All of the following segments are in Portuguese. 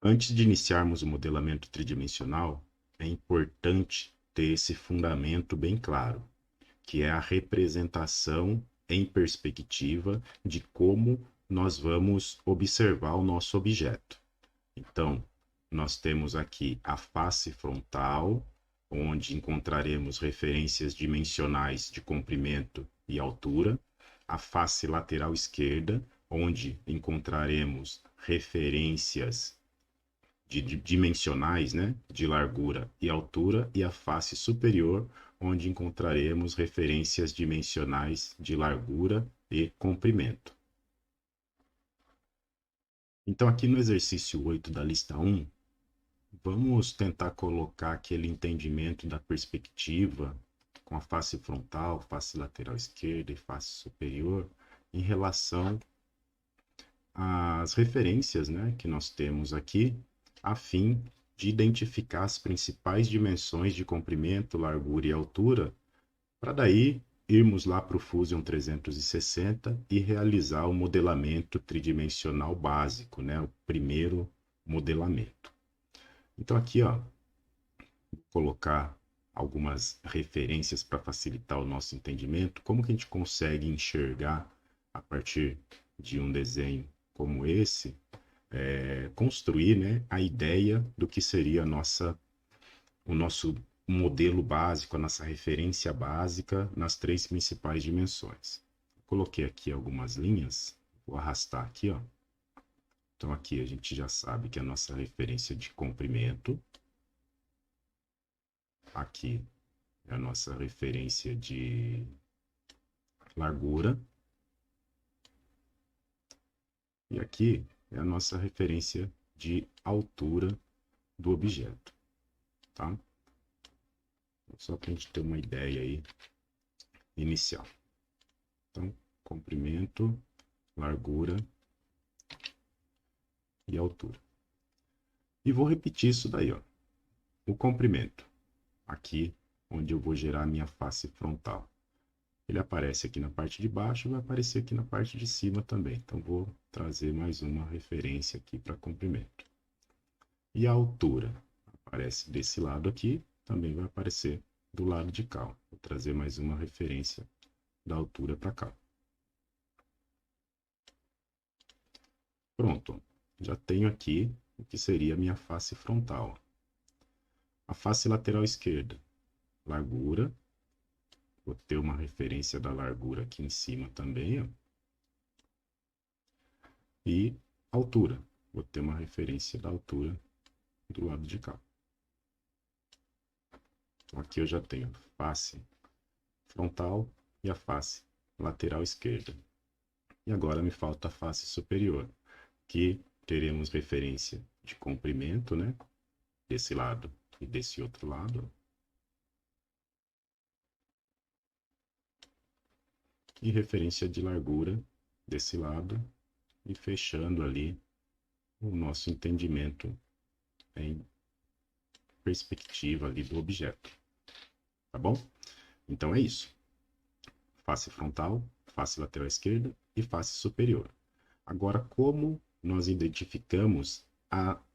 Antes de iniciarmos o modelamento tridimensional, é importante ter esse fundamento bem claro, que é a representação em perspectiva de como nós vamos observar o nosso objeto. Então, nós temos aqui a face frontal, onde encontraremos referências dimensionais de comprimento e altura, a face lateral esquerda, onde encontraremos referências dimensionais, né, de largura e altura, e a face superior, onde encontraremos referências dimensionais de largura e comprimento. Então, aqui no exercício 8 da lista 1, vamos tentar colocar aquele entendimento da perspectiva com a face frontal, face lateral esquerda e face superior em relação às referências, né, que nós temos aqui, a fim de identificar as principais dimensões de comprimento, largura e altura, para daí irmos lá para o Fusion 360 e realizar o modelamento tridimensional básico, né, o primeiro modelamento. Então aqui, ó, vou colocar algumas referências para facilitar o nosso entendimento, como que a gente consegue enxergar a partir de um desenho como esse, construir, né, a ideia do que seria o nosso modelo básico, a nossa referência básica nas três principais dimensões. Coloquei aqui algumas linhas, vou arrastar aqui, ó. Então aqui a gente já sabe que a nossa referência de comprimento, aqui é a nossa referência de largura, e aqui é a nossa referência de altura do objeto, tá? Só para a gente ter uma ideia aí inicial. Então, comprimento, largura e altura. E vou repetir isso daí, ó. O comprimento, aqui onde eu vou gerar a minha face frontal. Ele aparece aqui na parte de baixo e vai aparecer aqui na parte de cima também. Então, vou trazer mais uma referência aqui para comprimento. E a altura aparece desse lado aqui, também vai aparecer do lado de cá. Vou trazer mais uma referência da altura para cá. Pronto, já tenho aqui o que seria a minha face frontal. A face lateral esquerda, largura. Vou ter uma referência da largura aqui em cima também, ó. E altura. Vou ter uma referência da altura do lado de cá. Então, aqui eu já tenho face frontal e a face lateral esquerda. E agora me falta a face superior, que teremos referência de comprimento, né? Desse lado e desse outro lado. E referência de largura desse lado. E fechando ali o nosso entendimento em perspectiva ali do objeto. Tá bom? Então é isso. Face frontal, face lateral esquerda e face superior. Agora, como nós identificamos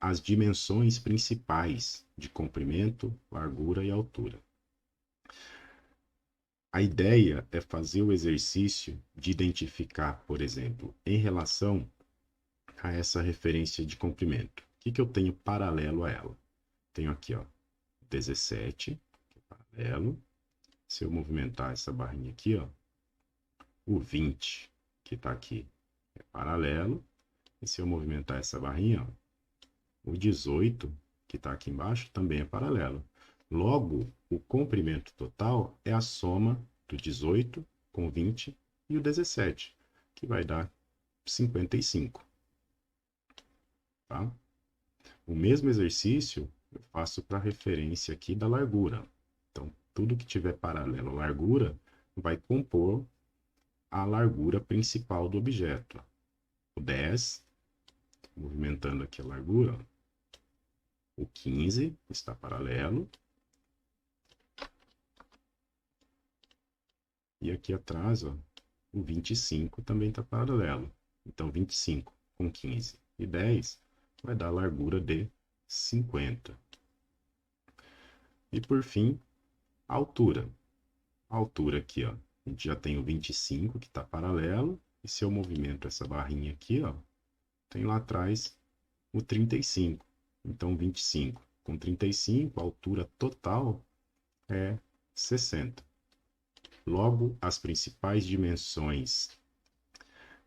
as dimensões principais de comprimento, largura e altura? A ideia é fazer o exercício de identificar, por exemplo, em relação a essa referência de comprimento. O que eu tenho paralelo a ela? Tenho aqui, ó, 17, que é paralelo. Se eu movimentar essa barrinha aqui, ó, o 20, que está aqui, é paralelo. E se eu movimentar essa barrinha, ó, o 18, que está aqui embaixo, também é paralelo. Logo, o comprimento total é a soma do 18 com 20 e o 17, que vai dar 55. Tá? O mesmo exercício eu faço para referência aqui da largura. Então, tudo que tiver paralelo à largura vai compor a largura principal do objeto. O 10, movimentando aqui a largura, o 15 está paralelo. E aqui atrás, ó, o 25 também está paralelo. Então, 25 com 15 e 10 vai dar a largura de 50. E por fim, a altura. A altura aqui, ó, a gente já tem o 25 que está paralelo, e se eu movimento essa barrinha aqui, ó, tem lá atrás o 35. Então, 25 com 35, a altura total é 60. Logo, as principais dimensões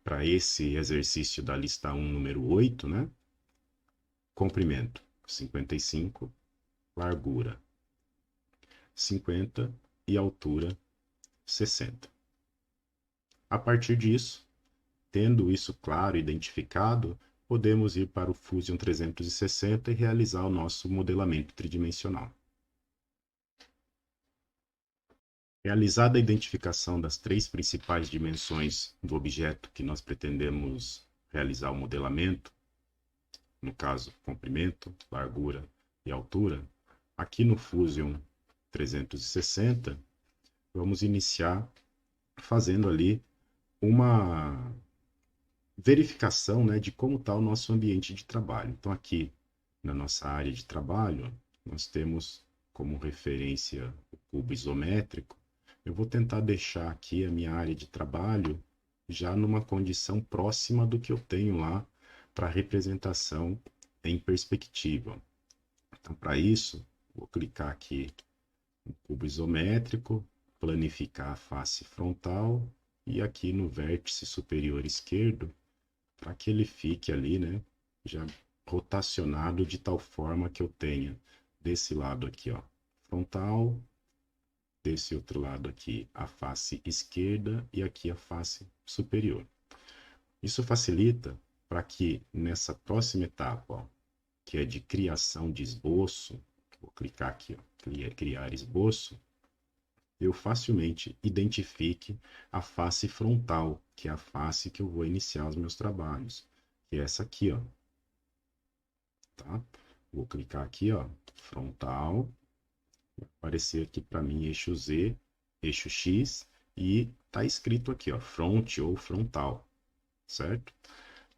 para esse exercício da lista 1, número 8, né? Comprimento, 55, largura, 50 e altura, 60. A partir disso, tendo isso claro, identificado, podemos ir para o Fusion 360 e realizar o nosso modelamento tridimensional. Realizada a identificação das três principais dimensões do objeto que nós pretendemos realizar o modelamento, no caso, comprimento, largura e altura, aqui no Fusion 360, vamos iniciar fazendo ali uma verificação, né, de como está o nosso ambiente de trabalho. Então, aqui na nossa área de trabalho, nós temos como referência o cubo isométrico. Eu vou tentar deixar aqui a minha área de trabalho já numa condição próxima do que eu tenho lá para representação em perspectiva. Então, para isso, vou clicar aqui no cubo isométrico, planificar a face frontal e aqui no vértice superior esquerdo, para que ele fique ali, né, já rotacionado de tal forma que eu tenha desse lado aqui, ó, frontal, desse outro lado aqui a face esquerda e aqui a face superior. Isso facilita para que nessa próxima etapa, ó, que é de criação de esboço, vou clicar aqui, ó, criar esboço, eu facilmente identifique a face frontal, que é a face que eu vou iniciar os meus trabalhos, que é essa aqui, ó. Tá? Vou clicar aqui, ó, frontal, vai aparecer aqui para mim eixo Z, eixo X, e tá escrito aqui, ó, front ou frontal, certo?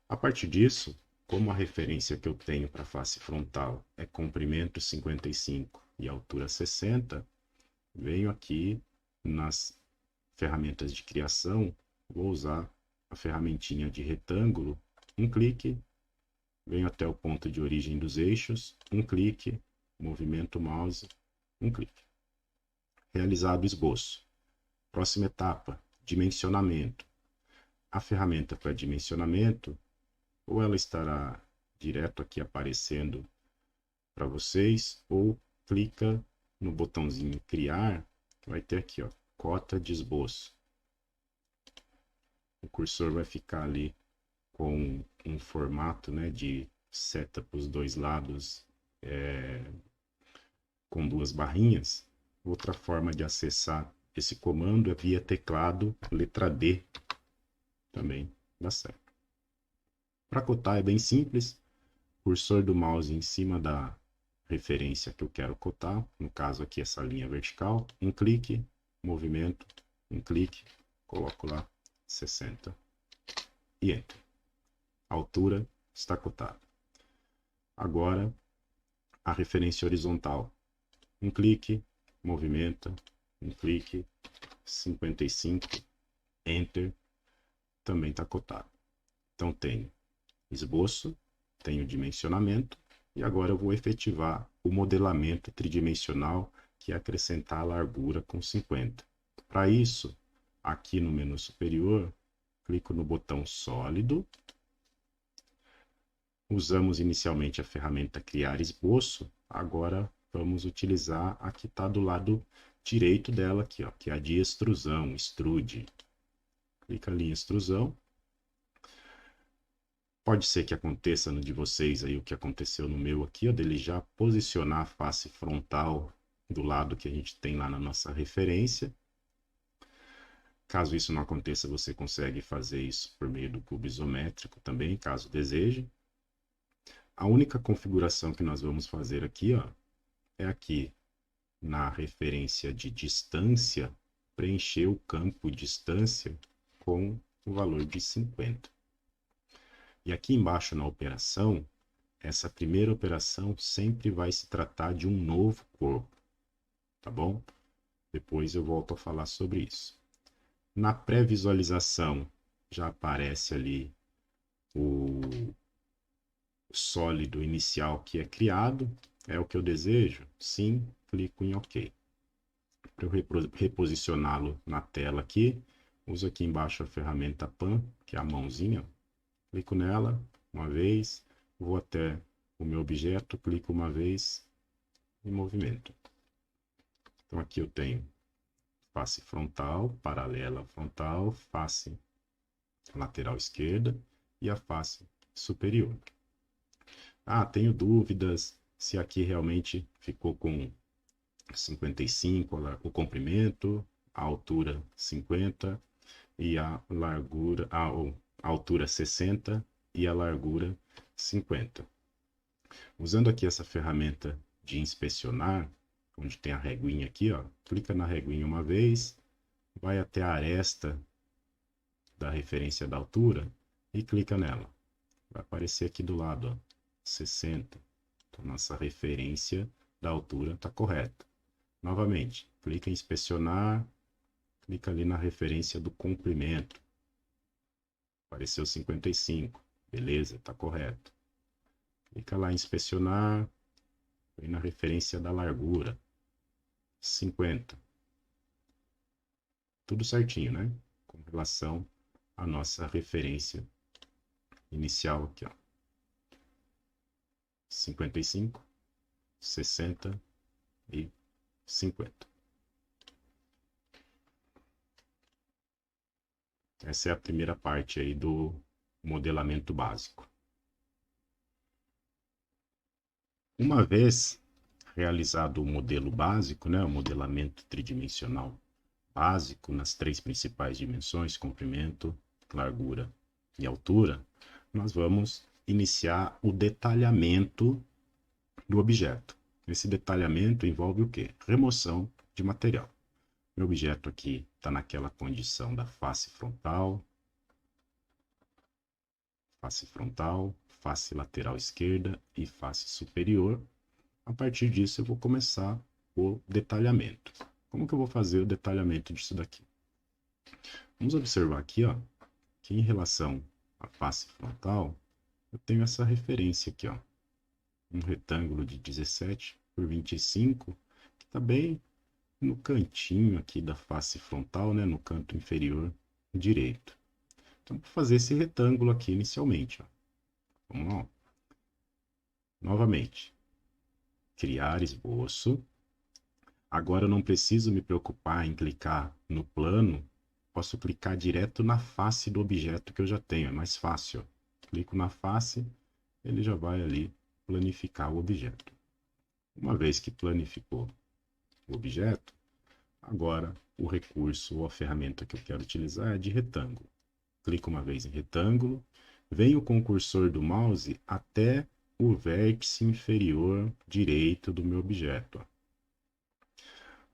A partir disso, como a referência que eu tenho para a face frontal é comprimento 55 e altura 60, venho aqui nas ferramentas de criação, vou usar a ferramentinha de retângulo, um clique, venho até o ponto de origem dos eixos, um clique, movimento o mouse, um clique. Realizado o esboço. Próxima etapa, dimensionamento. A ferramenta para dimensionamento, ou ela estará direto aqui aparecendo para vocês, ou clica no botãozinho criar, vai ter aqui, ó, cota de esboço. O cursor vai ficar ali com um formato, né, de seta para os dois lados, com duas barrinhas. Outra forma de acessar esse comando é via teclado, letra D, também dá certo. Para cotar é bem simples, cursor do mouse em cima da referência que eu quero cotar, no caso aqui essa linha vertical, um clique, movimento, um clique, coloco lá 60 e Enter. A altura está cotada. Agora, a referência horizontal, um clique, movimenta, um clique, 55, Enter, também está cotado. Então, tenho esboço, tenho dimensionamento, e agora eu vou efetivar o modelamento tridimensional, que é acrescentar a largura com 50. Para isso, aqui no menu superior, clico no botão sólido, usamos inicialmente a ferramenta criar esboço, agora vamos utilizar a que está do lado direito dela aqui, ó, que é a de extrusão, extrude. Clica ali em extrusão. Pode ser que aconteça no de vocês aí o que aconteceu no meu aqui, ó, dele já posicionar a face frontal do lado que a gente tem lá na nossa referência. Caso isso não aconteça, você consegue fazer isso por meio do cubo isométrico também, caso deseje. A única configuração que nós vamos fazer aqui, ó, é aqui na referência de distância, preencher o campo distância com o valor de 50. E aqui embaixo na operação, essa primeira operação sempre vai se tratar de um novo corpo, tá bom? Depois eu volto a falar sobre isso. Na pré-visualização já aparece ali o sólido inicial que é criado. É o que eu desejo? Sim, clico em OK. Para eu reposicioná-lo na tela aqui, uso aqui embaixo a ferramenta Pan, que é a mãozinha. Clico nela uma vez, vou até o meu objeto, clico uma vez e movimento. Então aqui eu tenho face frontal, paralela frontal, face lateral esquerda e a face superior. Tenho dúvidas se aqui realmente ficou com 55 o comprimento, a altura 50 e a largura, a altura 60 e a largura 50. Usando aqui essa ferramenta de inspecionar, onde tem a reguinha aqui, ó, clica na reguinha uma vez, vai até a aresta da referência da altura e clica nela. Vai aparecer aqui do lado, ó, 60. Então, nossa referência da altura está correta. Novamente, clica em inspecionar, clica ali na referência do comprimento. Apareceu 55. Beleza, está correto. Clica lá em inspecionar, vem na referência da largura. 50. Tudo certinho, né? Com relação à nossa referência inicial aqui, ó. 55, 60 e 50. Essa é a primeira parte aí do modelamento básico. Uma vez realizado o modelo básico, né, o modelamento tridimensional básico nas três principais dimensões, comprimento, largura e altura, nós vamos iniciar o detalhamento do objeto. Esse detalhamento envolve o quê? Remoção de material. Meu objeto aqui está naquela condição da face frontal, face lateral esquerda e face superior. A partir disso eu vou começar o detalhamento. Como que eu vou fazer o detalhamento disso daqui? Vamos observar aqui, ó, que em relação à face frontal, eu tenho essa referência aqui, ó, um retângulo de 17 por 25, que está bem no cantinho aqui da face frontal, né, no canto inferior direito. Então, vou fazer esse retângulo aqui inicialmente, ó. Vamos lá, ó. Novamente, criar esboço. Agora eu não preciso me preocupar em clicar no plano, posso clicar direto na face do objeto que eu já tenho, é mais fácil, ó. Clico na face, ele já vai ali planificar o objeto. Uma vez que planificou o objeto, agora o recurso ou a ferramenta que eu quero utilizar é de retângulo. Clico uma vez em retângulo, venho com o cursor do mouse até o vértice inferior direito do meu objeto, ó.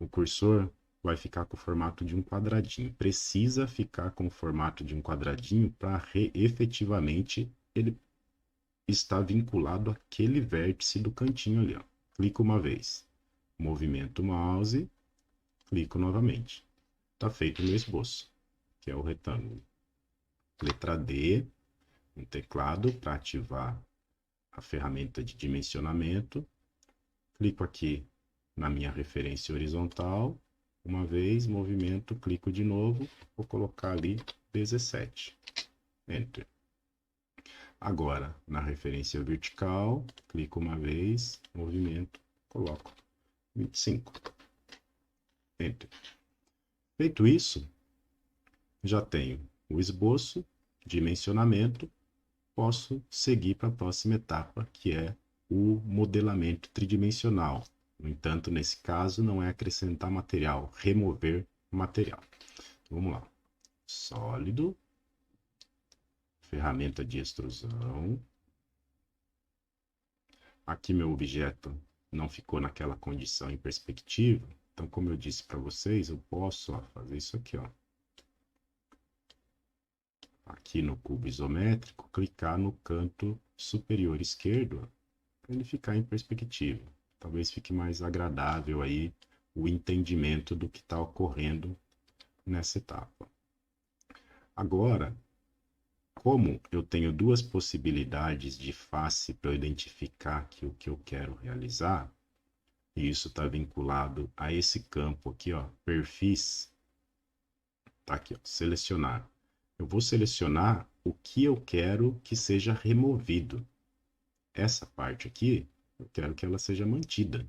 O cursor vai ficar com o formato de um quadradinho. Precisa ficar com o formato de um quadradinho para efetivamente ele estar vinculado àquele vértice do cantinho ali, ó. Clico uma vez, movimento o mouse, clico novamente. Está feito o meu esboço, que é o retângulo. Letra D, no teclado, para ativar a ferramenta de dimensionamento. Clico aqui na minha referência horizontal, uma vez, movimento, clico de novo, vou colocar ali 17. Enter. Agora, na referência vertical, clico uma vez, movimento, coloco 25. Enter. Feito isso, já tenho o esboço, dimensionamento, posso seguir para a próxima etapa, que é o modelamento tridimensional. No entanto, nesse caso, não é acrescentar material, remover material. Vamos lá. Sólido, ferramenta de extrusão. Aqui meu objeto não ficou naquela condição em perspectiva. Então, como eu disse para vocês, eu posso fazer isso aqui, ó. Aqui no cubo isométrico, clicar no canto superior esquerdo para ele ficar em perspectiva. Talvez fique mais agradável aí o entendimento do que está ocorrendo nessa etapa. Agora, como eu tenho duas possibilidades de face para eu identificar que o que eu quero realizar, e isso está vinculado a esse campo aqui, ó, perfis, tá aqui, ó, selecionar. Eu vou selecionar o que eu quero que seja removido. Essa parte aqui, eu quero que ela seja mantida.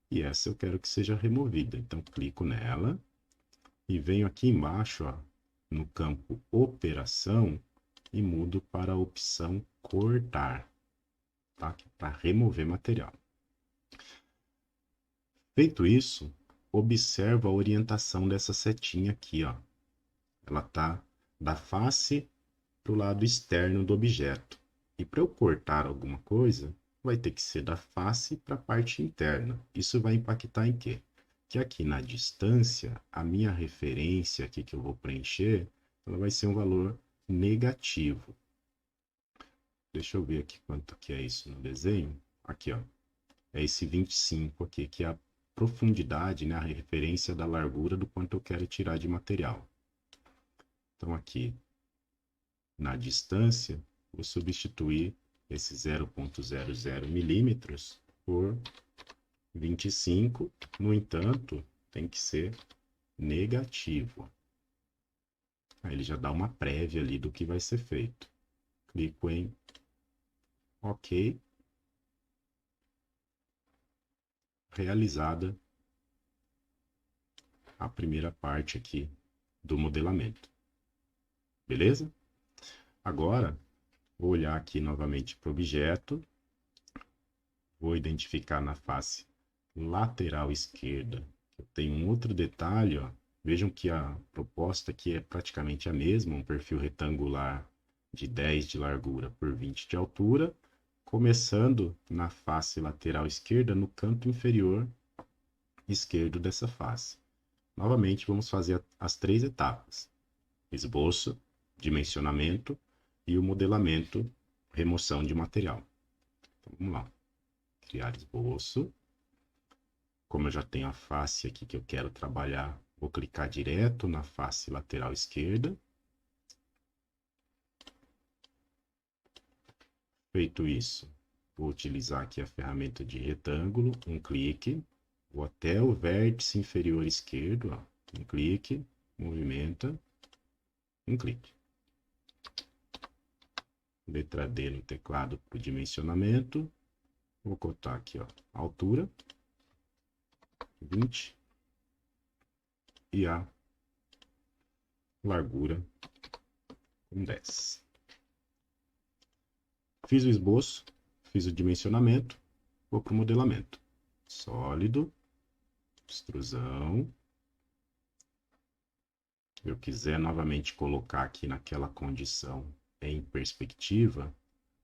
E essa eu quero que seja removida. Então, clico nela e venho aqui embaixo, ó, no campo Operação, e mudo para a opção Cortar, tá? Para remover material. Feito isso, observa a orientação dessa setinha aqui, ó. Ela tá da face para o lado externo do objeto. E para eu cortar alguma coisa, vai ter que ser da face para a parte interna. Isso vai impactar em quê? Que aqui na distância, a minha referência aqui que eu vou preencher, ela vai ser um valor negativo. Deixa eu ver aqui quanto que é isso no desenho. Aqui, ó. É esse 25 aqui, que é a profundidade, né, a referência da largura do quanto eu quero tirar de material. Então, aqui, na distância, vou substituir esse 0,00 milímetros por 25. No entanto, tem que ser negativo. Aí ele já dá uma prévia ali do que vai ser feito. Clico em OK. Realizada a primeira parte aqui do modelamento. Beleza? Agora, vou olhar aqui novamente para o objeto. Vou identificar na face lateral esquerda. Eu tenho um outro detalhe, ó. Vejam que a proposta aqui é praticamente a mesma, um perfil retangular de 10 de largura por 20 de altura, começando na face lateral esquerda, no canto inferior esquerdo dessa face. Novamente, vamos fazer as três etapas: esboço, dimensionamento e o modelamento, remoção de material. Então, vamos lá. Criar esboço. Como eu já tenho a face aqui que eu quero trabalhar, vou clicar direto na face lateral esquerda. Feito isso, vou utilizar aqui a ferramenta de retângulo, um clique, vou até o vértice inferior esquerdo, ó, um clique, movimenta, um clique. Letra D no teclado para o dimensionamento, vou cortar aqui, ó, a altura, 20, e a largura com 10. Fiz o esboço, fiz o dimensionamento, vou para o modelamento. Sólido, extrusão. Se eu quiser novamente colocar aqui naquela condição em perspectiva,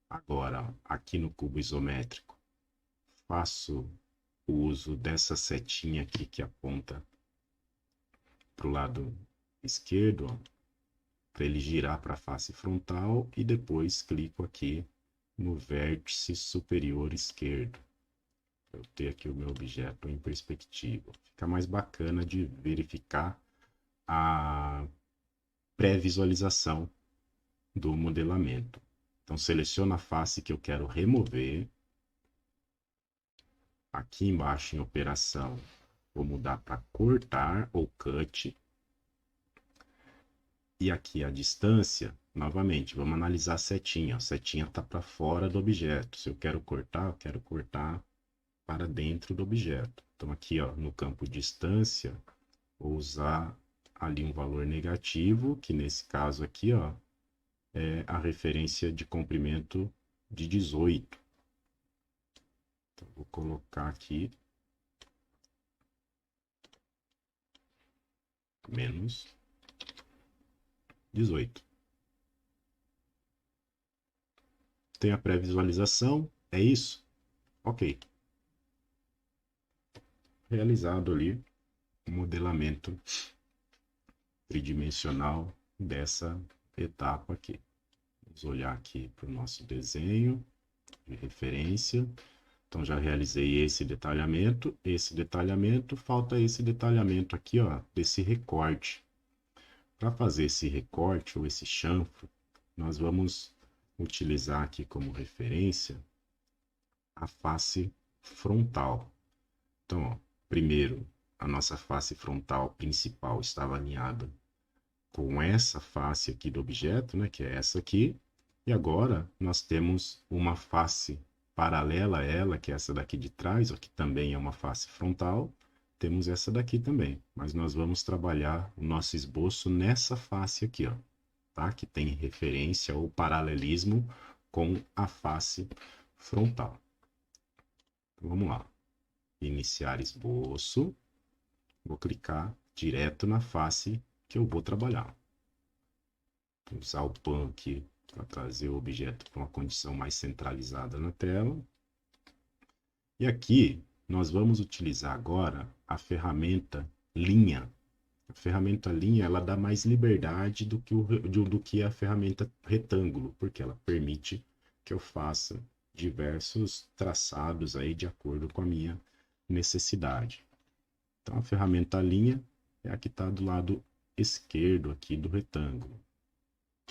agora aqui no cubo isométrico, faço o uso dessa setinha aqui que aponta para o lado esquerdo, para ele girar para a face frontal, e depois clico aqui no vértice superior esquerdo, para eu ter aqui o meu objeto em perspectiva. Fica mais bacana de verificar a pré-visualização do modelamento. Então, seleciono a face que eu quero remover. Aqui embaixo em operação, vou mudar para cortar ou cut. E aqui a distância, novamente, vamos analisar a setinha. A setinha está para fora do objeto. Se eu quero cortar para dentro do objeto. Então aqui, ó, no campo distância, vou usar ali um valor negativo, que nesse caso aqui, ó, é a referência de comprimento de 18. Então, vou colocar aqui menos 18. Tem a pré-visualização, é isso? Ok. Realizado ali o modelamento tridimensional dessa etapa aqui. Vamos olhar aqui para o nosso desenho de referência. Então, já realizei esse detalhamento, falta esse detalhamento aqui, ó, desse recorte. Para fazer esse recorte ou esse chanfro, nós vamos utilizar aqui como referência a face frontal. Então, ó, primeiro, a nossa face frontal principal estava alinhada com essa face aqui do objeto, né, que é essa aqui, e agora nós temos uma face paralela a ela, que é essa daqui de trás, ó, que também é uma face frontal. Temos essa daqui também, mas nós vamos trabalhar o nosso esboço nessa face aqui, ó, tá? Que tem referência ou paralelismo com a face frontal. Então, vamos lá. Iniciar esboço. Vou clicar direto na face que eu vou trabalhar. Vou usar o pan aqui para trazer o objeto para uma condição mais centralizada na tela. E aqui nós vamos utilizar agora a ferramenta linha. A ferramenta linha, ela dá mais liberdade do que a ferramenta retângulo, porque ela permite que eu faça diversos traçados aí de acordo com a minha necessidade. Então, a ferramenta linha é a que está do lado esquerdo aqui do retângulo.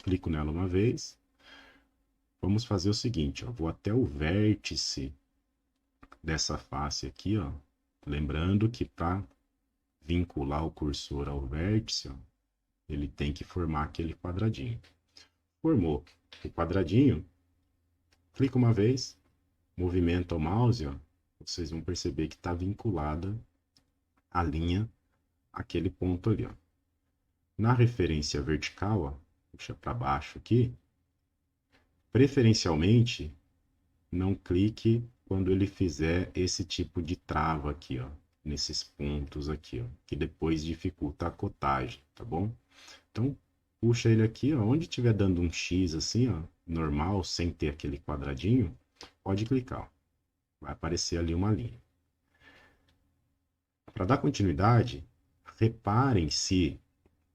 Clico nela uma vez. Vamos fazer o seguinte, ó, vou até o vértice dessa face aqui, ó. Lembrando que para vincular o cursor ao vértice, ó, ele tem que formar aquele quadradinho. Formou o quadradinho, clica uma vez, movimento ao mouse, ó, vocês vão perceber que está vinculada a linha aquele ponto ali, ó. Na referência vertical, ó, puxa para baixo aqui, preferencialmente não clique quando ele fizer esse tipo de trava aqui, ó, nesses pontos aqui, ó, que depois dificulta a cotagem, tá bom? Então, puxa ele aqui, ó, onde estiver dando um X assim, ó, normal, sem ter aquele quadradinho, pode clicar, ó. Vai aparecer ali uma linha. Para dar continuidade, reparem se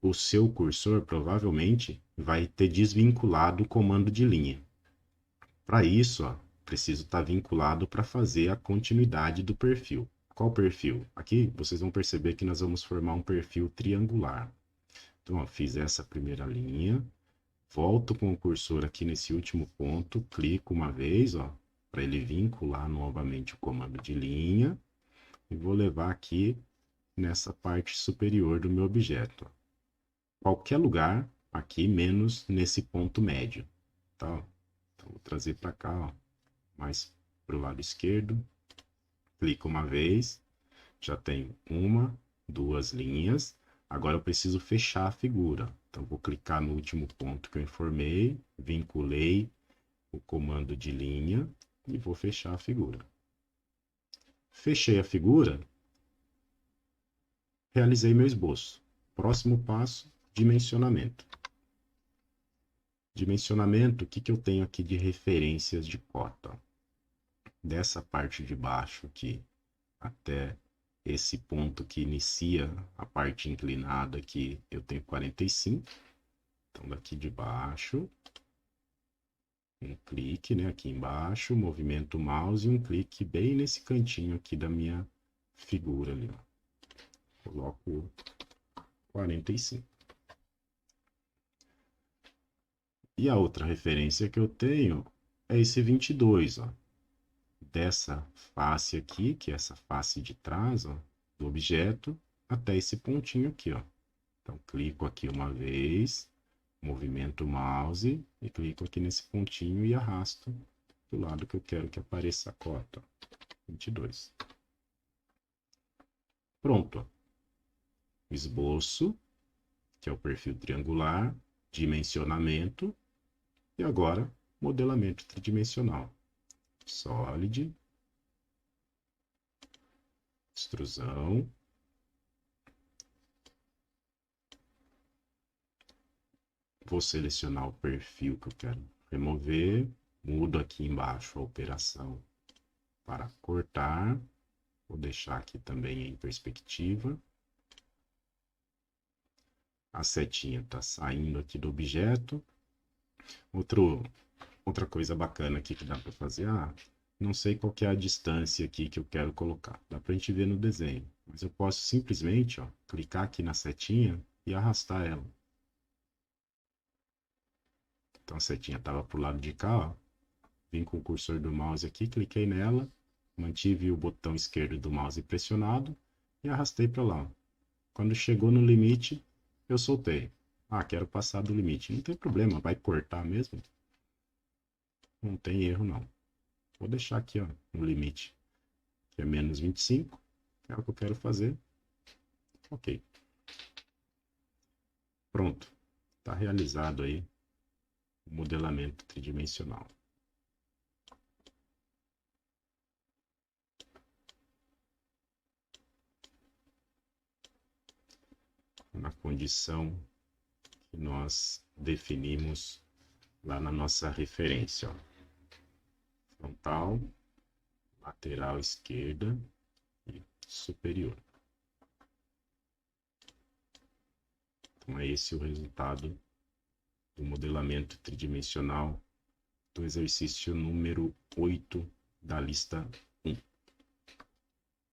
o seu cursor provavelmente vai ter desvinculado o comando de linha. Para isso, ó, preciso estar vinculado para fazer a continuidade do perfil. Qual perfil? Aqui vocês vão perceber que nós vamos formar um perfil triangular. Então, ó, fiz essa primeira linha, volto com o cursor aqui nesse último ponto, clico uma vez, ó, para ele vincular novamente o comando de linha, e vou levar aqui nessa parte superior do meu objeto. Qualquer lugar aqui, menos nesse ponto médio, tá? Então, vou trazer para cá, ó, mais para o lado esquerdo, clico uma vez, já tenho uma, duas linhas. Agora eu preciso fechar a figura. Então, vou clicar no último ponto que eu informei, vinculei o comando de linha e vou fechar a figura. Fechei a figura, realizei meu esboço. Próximo passo, dimensionamento. Dimensionamento, o que eu tenho aqui de referências de cota? Dessa parte de baixo aqui até esse ponto que inicia a parte inclinada aqui, eu tenho 45. Então, daqui de baixo, um clique, né, aqui embaixo, movimento o mouse e um clique bem nesse cantinho aqui da minha figura ali, ó. Coloco 45. E a outra referência que eu tenho é esse 22, ó. Dessa face aqui, que é essa face de trás, ó, do objeto, até esse pontinho aqui, ó. Então, clico aqui uma vez, movimento o mouse e clico aqui nesse pontinho e arrasto do lado que eu quero que apareça a cota, ó, 22. Pronto. Esboço, que é o perfil triangular, dimensionamento e agora modelamento tridimensional. Solid, extrusão, vou selecionar o perfil que eu quero remover, mudo aqui embaixo a operação para cortar, vou deixar aqui também em perspectiva. A setinha está saindo aqui do objeto. Outra coisa bacana aqui que dá para fazer, não sei qual que é a distância aqui que eu quero colocar. Dá para a gente ver no desenho. Mas eu posso simplesmente, ó, clicar aqui na setinha e arrastar ela. Então a setinha estava para o lado de cá, ó. Vim com o cursor do mouse aqui, cliquei nela, mantive o botão esquerdo do mouse pressionado e arrastei para lá. Quando chegou no limite, eu soltei. Ah, quero passar do limite. Não tem problema, vai cortar mesmo. Não tem erro não. Vou deixar aqui, ó, no limite, que é menos 25. É o que eu quero fazer. Ok. Pronto. Está realizado aí o modelamento tridimensional. Na condição que nós definimos lá na nossa referência, ó. Frontal, lateral esquerda e superior. Então é esse o resultado do modelamento tridimensional do exercício número 8 da lista